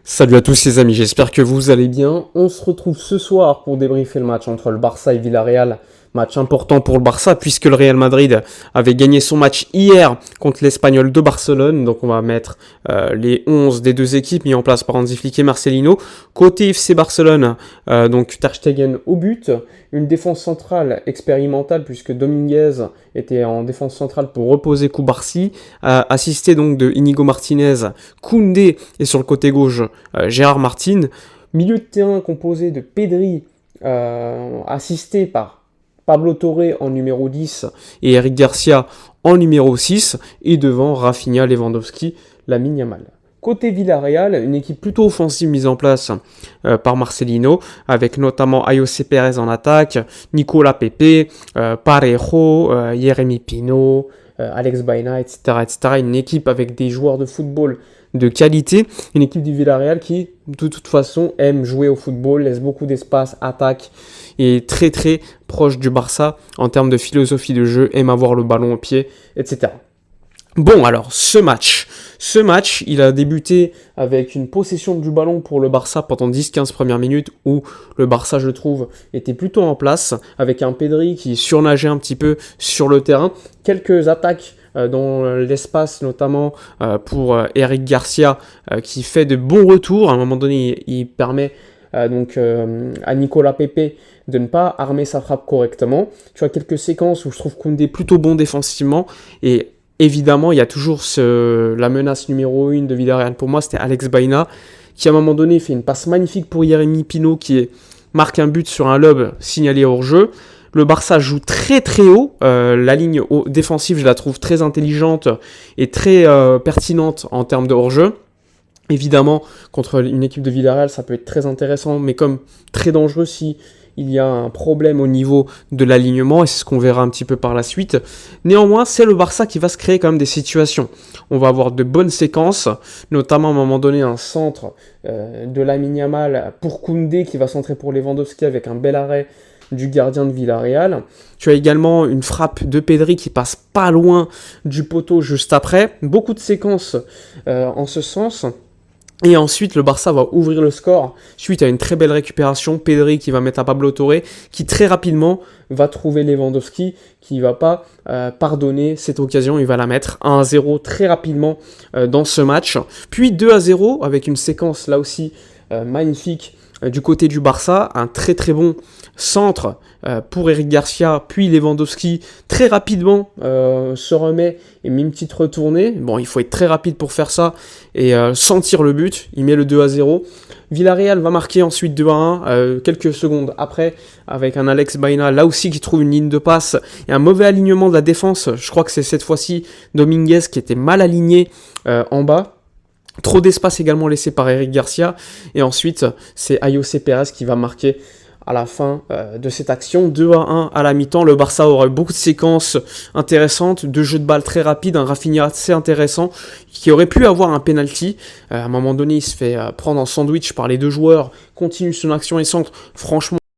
Salut à tous les amis, j'espère que vous allez bien. On se retrouve ce soir pour débriefer le match entre le Barça et Villarreal. Match important pour le Barça puisque le Real Madrid avait gagné son match hier contre l'Espagnol de Barcelone. Donc on va mettre les 11 des deux équipes mis en place par Hansi Flick et Marcelino. Côté FC Barcelone, donc Ter Stegen au but. Une défense centrale expérimentale puisque Dominguez était en défense centrale pour reposer Koubarsi. Assisté donc de Inigo Martinez, Koundé et sur le côté gauche Gérard Martin. Milieu de terrain composé de Pedri assisté par Pablo Torre en numéro 10 et Eric Garcia en numéro 6 et devant Rafinha, Lewandowski, Lamine Yamal. Côté Villarreal, une équipe plutôt offensive mise en place par Marcelino, avec notamment Ayoce Pérez en attaque, Nicolas Pepe, Parejo, Yeremy Pino, Alex Baena, etc., etc. Une équipe avec des joueurs de football de qualité, une équipe du Villarreal qui, de toute façon, aime jouer au football, laisse beaucoup d'espace, attaque, et est très très proche du Barça en termes de philosophie de jeu, aime avoir le ballon au pied, etc. Bon, alors, ce match, il a débuté avec une possession du ballon pour le Barça pendant 10-15 premières minutes où le Barça, je trouve, était plutôt en place avec un Pedri qui surnageait un petit peu sur le terrain. Quelques attaques dans l'espace, notamment pour Eric Garcia qui fait de bons retours. À un moment donné, il permet donc à Nicolas Pepe de ne pas armer sa frappe correctement. Tu as quelques séquences où je trouve Koundé plutôt bon défensivement et évidemment, il y a toujours la menace numéro 1 de Villarreal. Pour moi, c'était Alex Baena, qui à un moment donné fait une passe magnifique pour Yeremy Pino, qui marque un but sur un lob signalé hors-jeu. Le Barça joue très très haut. La ligne défensive, je la trouve très intelligente et très pertinente en termes de hors-jeu. Évidemment, contre une équipe de Villarreal, ça peut être très intéressant, mais comme très dangereux si il y a un problème au niveau de l'alignement, et c'est ce qu'on verra un petit peu par la suite. Néanmoins, c'est le Barça qui va se créer quand même des situations. On va avoir de bonnes séquences, notamment à un moment donné un centre de Lamine Yamal pour Koundé qui va centrer pour Lewandowski avec un bel arrêt du gardien de Villarreal. Tu as également une frappe de Pedri qui passe pas loin du poteau juste après. Beaucoup de séquences en ce sens. Et ensuite, le Barça va ouvrir le score suite à une très belle récupération. Pedri qui va mettre à Pablo Torre, qui très rapidement va trouver Lewandowski, qui ne va pas pardonner cette occasion. Il va la mettre 1-0 très rapidement dans ce match. Puis 2-0 avec une séquence là aussi magnifique du côté du Barça. Un très très bon centre pour Eric Garcia, puis Lewandowski très rapidement se remet et met une petite retournée. Bon, il faut être très rapide pour faire ça et sentir le but. Il met le 2-0. Villarreal va marquer ensuite 2-1 quelques secondes après avec un Alex Baena là aussi qui trouve une ligne de passe et un mauvais alignement de la défense. Je crois que c'est cette fois-ci Dominguez qui était mal aligné en bas. Trop d'espace également laissé par Eric Garcia. Et ensuite, c'est Ayoce Pérez qui va marquer à la fin de cette action. 2-1 à la mi-temps. Le Barça aura beaucoup de séquences intéressantes, de jeux de balle très rapides, un Rafinha assez intéressant qui aurait pu avoir un penalty. À un moment donné, il se fait prendre en sandwich par les deux joueurs, continue son action et centre. Franchement,